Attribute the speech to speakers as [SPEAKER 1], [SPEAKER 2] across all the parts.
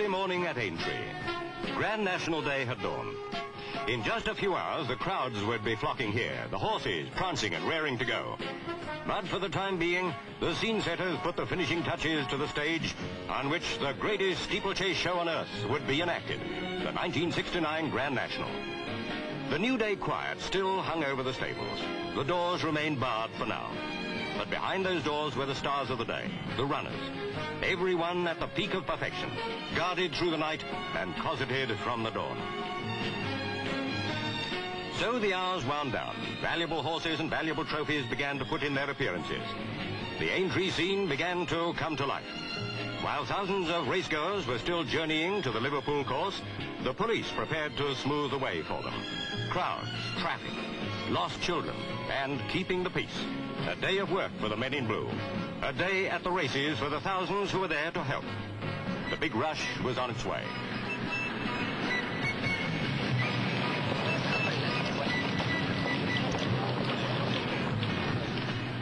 [SPEAKER 1] Early morning at Aintree. Grand National Day had dawned. In just a few hours, the crowds would be flocking here, the horses prancing and raring to go. But for the time being, the scene setters put the finishing touches to the stage on which the greatest steeplechase show on earth would be enacted, the 1969 Grand National. The New Day quiet still hung over the stables. The doors remained barred for now. But behind those doors were the stars of the day, the runners. Everyone at the peak of perfection, guarded through the night and cosseted from the dawn. So the hours wound down. Valuable horses and valuable trophies began to put in their appearances. The Aintree scene began to come to life. While thousands of racegoers were still journeying to the Liverpool course, the police prepared to smooth the way for them. Crowds, traffic, lost children, and keeping the peace. A day of work for the men in blue. A day at the races for the thousands who were there to help. The big rush was on its way.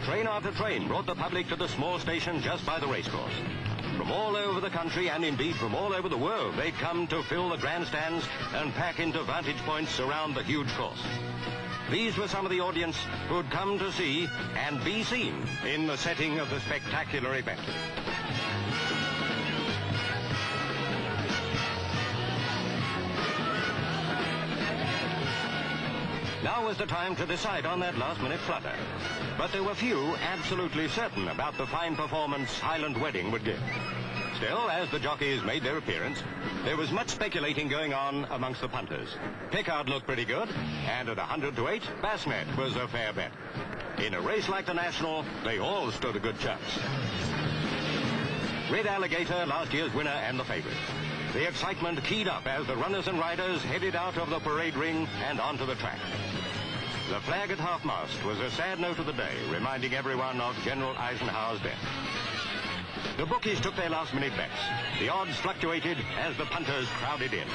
[SPEAKER 1] Train after train brought the public to the small station just by the racecourse. From all over the country and indeed from all over the world, they'd come to fill the grandstands and pack into vantage points around the huge course. These were some of the audience who'd come to see and be seen in the setting of the spectacular event. Now was the time to decide on that last-minute flutter. But there were few absolutely certain about the fine performance Highland Wedding would give. Still, as the jockeys made their appearance, there was much speculating going on amongst the punters. Pickard looked pretty good, and at 100 to 8, Bassnet was a fair bet. In a race like the National, they all stood a good chance. Red Alligator, last year's winner and the favorite. The excitement keyed up as the runners and riders headed out of the parade ring and onto the track. The flag at half-mast was a sad note of the day, reminding everyone of General Eisenhower's death. The bookies took their last-minute bets. The odds fluctuated as the punters crowded in.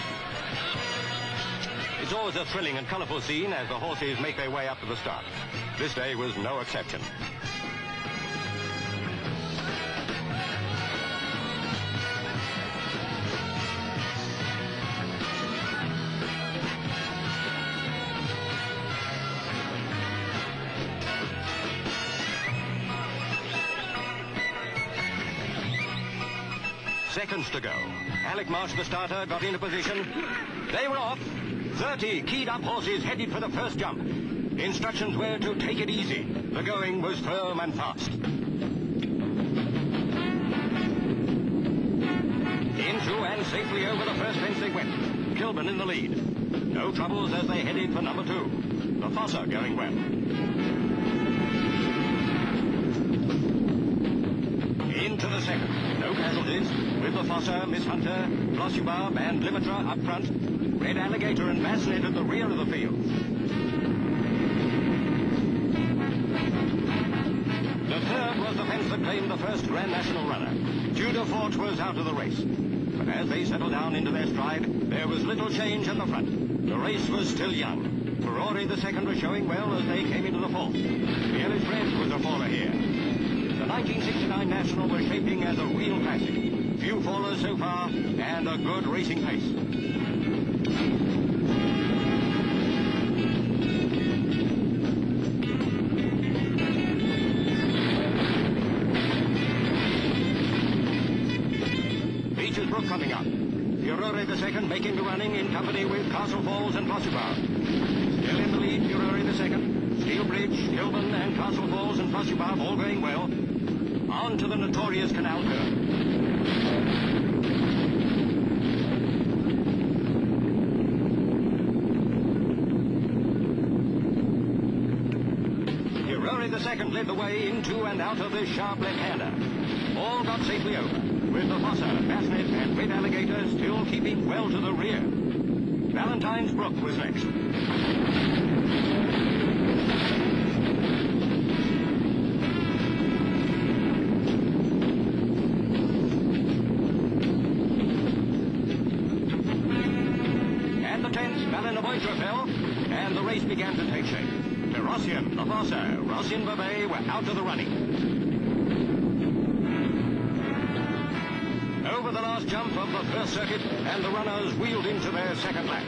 [SPEAKER 1] It's always a thrilling and colourful scene as the horses make their way up to the start. This day was no exception. Seconds to go. Alec Marsh, the starter, got into position. They were off. 30 keyed-up horses headed for the first jump. Instructions were to take it easy. The going was firm and fast. Into and safely over the first fence they went. Kilburn in the lead. No troubles as they headed for number 2. The Fossa going well. Into the second. No casualties, with the Fossa, Miss Hunter, Glossubab and Limitra up front. Red Alligator and Bassnet at the rear of the field. The third was the fence that claimed the first Grand National runner. Tudor Fort was out of the race. But as they settled down into their stride, there was little change at the front. The race was still young. Ferrari the second was showing well as they came into the fourth. The Ellis Red was a faller here. The 1969 National was shaping as a real classic. Few fallers so far, and a good racing pace. Beecher's Brook coming up. Furore the second making the running in company with Castle Falls and Glossubab. Still in the lead, Furore the second. Steel Bridge, Kilburn and Castle Falls and Glossubab all going well. On to the notorious Canal Curve. Furore the second led the way into and out of this sharp left-hander. All got safely over, with the Fossa, Bassnet and Red Alligator still keeping well to the rear. Valentine's Brook was next. Fell, and the race began to take shape. Rossian, the Fossa, Rossian Babet were out of the running. over the last jump of the first circuit, and the runners wheeled into their second lap.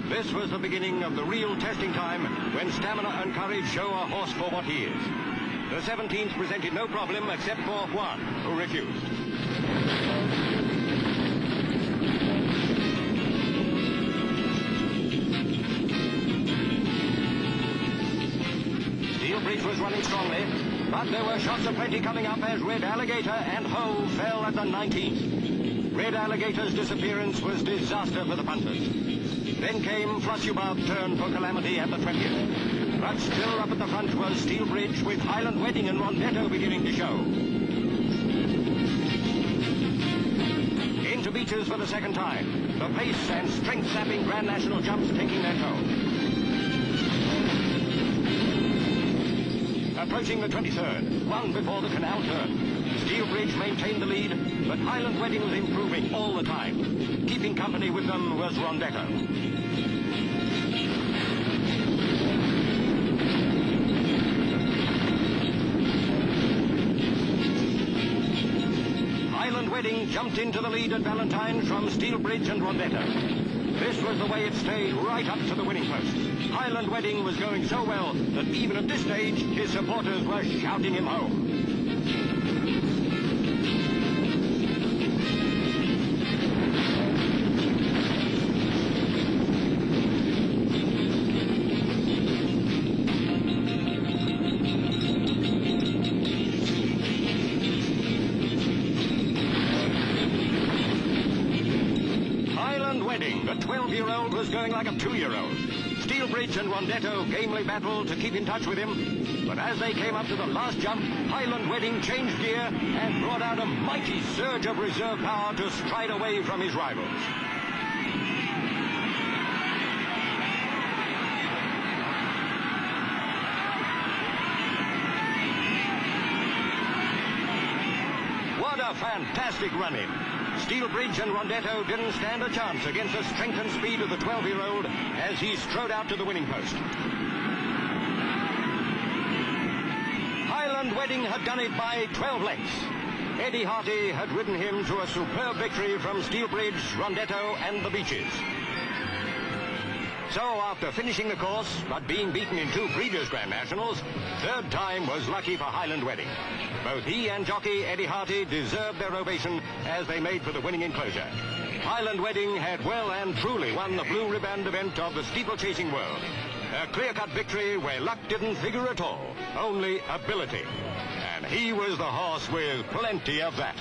[SPEAKER 1] This was the beginning of the real testing time, when stamina and courage show a horse for what he is. The 17th presented no problem except for Juan, who refused. Steelbridge was running strongly, but there were shots aplenty coming up as Red Alligator and Ho fell at the 19th. Red Alligator's disappearance was disaster for the punters. Then came Flusubab's turn for calamity at the 20th. But still up at the front was Steelbridge, with Highland Wedding and Rondetto beginning to show. Into Beeches for the second time. The pace and strength-sapping Grand National jumps taking their toll. Approaching the 23rd, one before the canal turn. Steelbridge maintained the lead, but Highland Wedding was improving all the time. Keeping company with them was Rondetto. Highland Wedding jumped into the lead at Valentine from Steelbridge and Rondetto. This was the way it stayed right up to the winning post. Highland Wedding was going so well that even at this stage, his supporters were shouting him home. The 12-year-old was going like a 2-year-old. Steelbridge and Rondetto gamely battled to keep in touch with him, but as they came up to the last jump, Highland Wedding changed gear and brought out a mighty surge of reserve power to stride away from his rivals. What a fantastic run-in. Steelbridge and Rondetto didn't stand a chance against the strength and speed of the 12-year-old as he strode out to the winning post. Highland Wedding had done it by 12 lengths. Eddie Harty had ridden him to a superb victory from Steelbridge, Rondetto and the Beeches. So after finishing the course, but being beaten in 2 previous Grand Nationals, third time was lucky for Highland Wedding. Both he and jockey Eddie Harty deserved their ovation as they made for the winning enclosure. Highland Wedding had well and truly won the blue ribband event of the steeplechasing world. A clear-cut victory where luck didn't figure at all, only ability. And he was the horse with plenty of that.